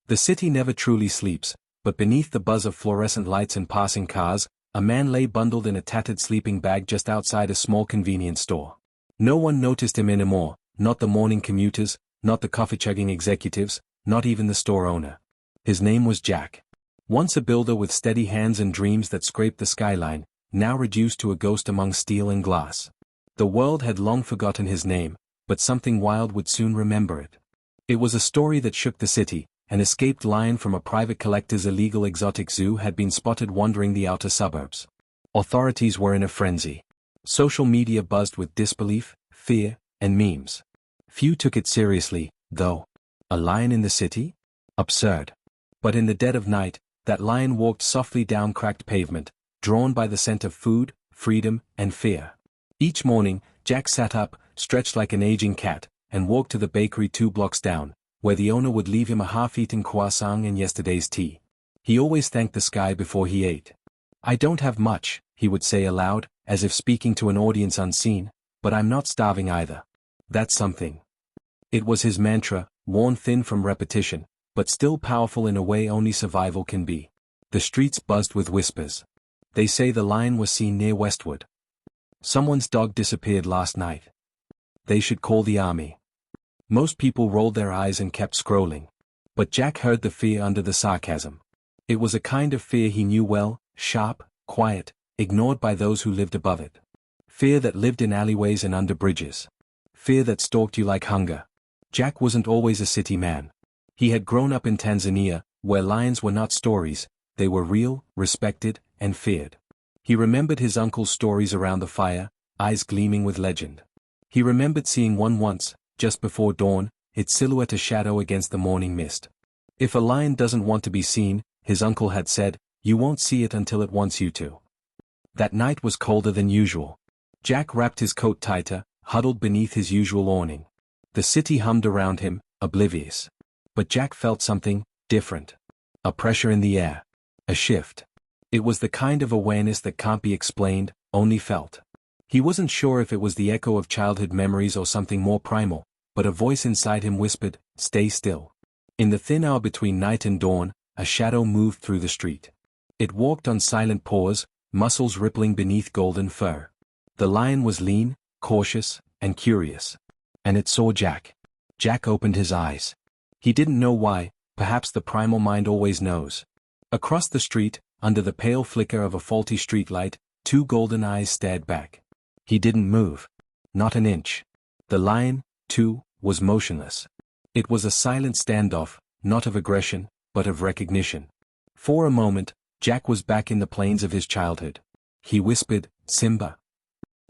The city never truly sleeps, but beneath the buzz of fluorescent lights and passing cars, a man lay bundled in a tattered sleeping bag just outside a small convenience store. No one noticed him anymore, not the morning commuters, not the coffee-chugging executives, not even the store owner. His name was Jack. Once a builder with steady hands and dreams that scraped the skyline, now reduced to a ghost among steel and glass. The world had long forgotten his name, but something wild would soon remember it. It was a story that shook the city. An escaped lion from a private collector's illegal exotic zoo had been spotted wandering the outer suburbs. Authorities were in a frenzy. Social media buzzed with disbelief, fear, and memes. Few took it seriously, though. A lion in the city? Absurd. But in the dead of night, that lion walked softly down cracked pavement, drawn by the scent of food, freedom, and fear. Each morning, Jack sat up, stretched like an aging cat, and walked to the bakery 2 blocks down, where the owner would leave him a half-eaten croissant and yesterday's tea. He always thanked the sky before he ate. "I don't have much," he would say aloud, as if speaking to an audience unseen, "but I'm not starving either. That's something." It was his mantra, worn thin from repetition, but still powerful in a way only survival can be. The streets buzzed with whispers. "They say the lion was seen near Westwood." "Someone's dog disappeared last night." "They should call the army." Most people rolled their eyes and kept scrolling. But Jack heard the fear under the sarcasm. It was a kind of fear he knew well, sharp, quiet, ignored by those who lived above it. Fear that lived in alleyways and under bridges. Fear that stalked you like hunger. Jack wasn't always a city man. He had grown up in Tanzania, where lions were not stories, they were real, respected, and feared. He remembered his uncle's stories around the fire, eyes gleaming with legend. He remembered seeing one once, just before dawn, its silhouette a shadow against the morning mist. If a lion doesn't want to be seen, his uncle had said, you won't see it until it wants you to. That night was colder than usual. Jack wrapped his coat tighter, huddled beneath his usual awning. The city hummed around him, oblivious. But Jack felt something different. A pressure in the air. A shift. It was the kind of awareness that can't be explained, only felt. He wasn't sure if it was the echo of childhood memories or something more primal, but a voice inside him whispered, "Stay still." In the thin hour between night and dawn, a shadow moved through the street. It walked on silent paws, muscles rippling beneath golden fur. The lion was lean, cautious, and curious. And it saw Jack. Jack opened his eyes. He didn't know why, perhaps the primal mind always knows. Across the street, under the pale flicker of a faulty streetlight, 2 golden eyes stared back. He didn't move. Not an inch. The lion, too, was motionless. It was a silent standoff, not of aggression, but of recognition. For a moment, Jack was back in the plains of his childhood. He whispered, "Simba."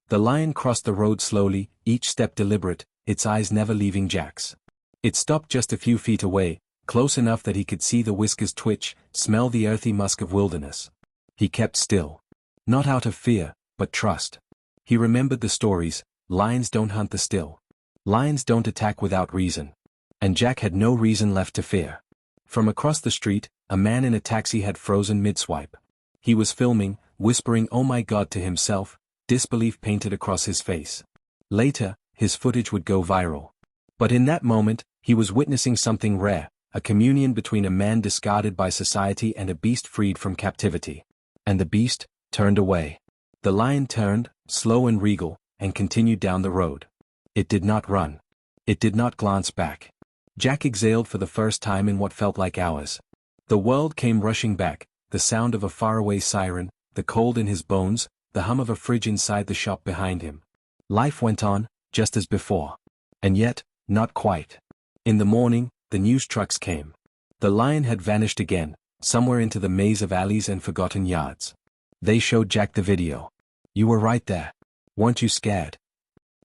The lion crossed the road slowly, each step deliberate, its eyes never leaving Jack's. It stopped just a few feet away, close enough that he could see the whiskers twitch, smell the earthy musk of wilderness. He kept still. Not out of fear, but trust. He remembered the stories, lions don't hunt the still. Lions don't attack without reason. And Jack had no reason left to fear. From across the street, a man in a taxi had frozen mid-swipe. He was filming, whispering "Oh my God" to himself, disbelief painted across his face. Later, his footage would go viral. But in that moment, he was witnessing something rare, a communion between a man discarded by society and a beast freed from captivity. And the beast turned away. The lion turned, slow and regal, and continued down the road. It did not run. It did not glance back. Jack exhaled for the first time in what felt like hours. The world came rushing back, the sound of a faraway siren, the cold in his bones, the hum of a fridge inside the shop behind him. Life went on, just as before. And yet, not quite. In the morning, the news trucks came. The lion had vanished again, somewhere into the maze of alleys and forgotten yards. They showed Jack the video. "You were right there. Weren't you scared?"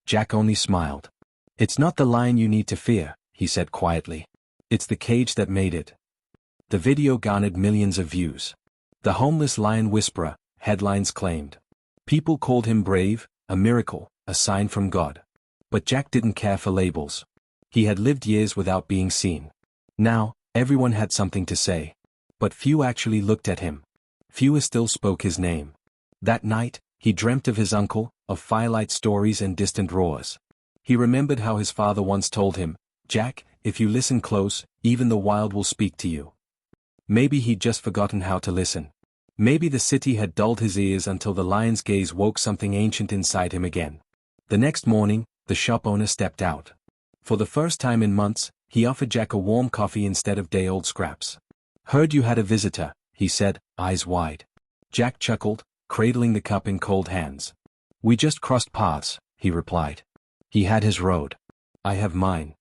Jack only smiled. "It's not the lion you need to fear," he said quietly. "It's the cage that made it." The video garnered millions of views. "The Homeless Lion Whisperer," headlines claimed. People called him brave, a miracle, a sign from God. But Jack didn't care for labels. He had lived years without being seen. Now, everyone had something to say. But few actually looked at him. Fewer still spoke his name. That night, he dreamt of his uncle, of firelight stories and distant roars. He remembered how his father once told him, "Jack, if you listen close, Even the wild will speak to you. Maybe he'd just forgotten how to listen. Maybe the city had dulled his ears until the lion's gaze woke something ancient inside him again. The next morning, the shop owner stepped out. For the first time in months, he offered Jack a warm coffee instead of day-old scraps. "Heard you had a visitor," he said, eyes wide. Jack chuckled, cradling the cup in cold hands. "We just crossed paths," he replied. He had his road. I have mine.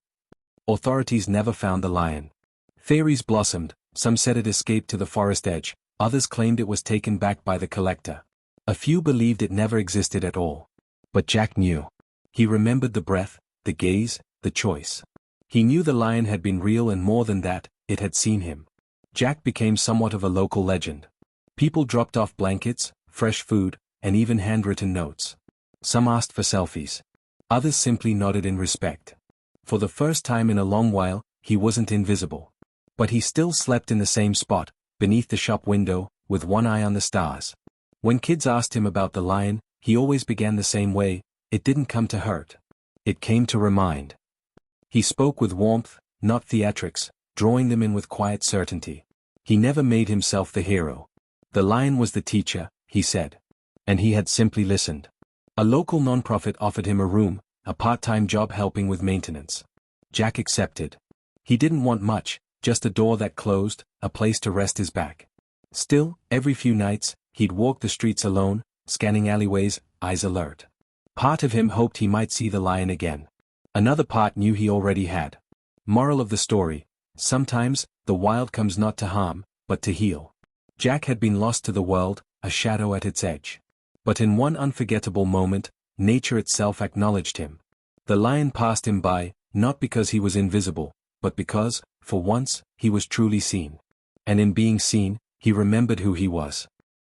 Authorities never found the lion. Theories blossomed, some said it escaped to the forest edge, others claimed it was taken back by the collector. A few believed it never existed at all. But Jack knew. He remembered the breath, the gaze, the choice. He knew the lion had been real, and more than that, it had seen him. Jack became somewhat of a local legend. People dropped off blankets, fresh food, and even handwritten notes. Some asked for selfies. Others simply nodded in respect. For the first time in a long while, he wasn't invisible. But he still slept in the same spot, beneath the shop window, with one eye on the stars. When kids asked him about the lion, he always began the same way: "It didn't come to hurt. It came to remind." He spoke with warmth, not theatrics, drawing them in with quiet certainty. He never made himself the hero. The lion was the teacher, he said. And he had simply listened. A local nonprofit offered him a room, a part-time job helping with maintenance. Jack accepted. He didn't want much, just a door that closed, a place to rest his back. Still, every few nights, he'd walk the streets alone, scanning alleyways, eyes alert. Part of him hoped he might see the lion again. Another part knew he already had. Moral of the story: sometimes, the wild comes not to harm, but to heal. Jack had been lost to the world, a shadow at its edge. But in one unforgettable moment, nature itself acknowledged him. The lion passed him by, not because he was invisible, but because, for once, he was truly seen. And in being seen, he remembered who he was.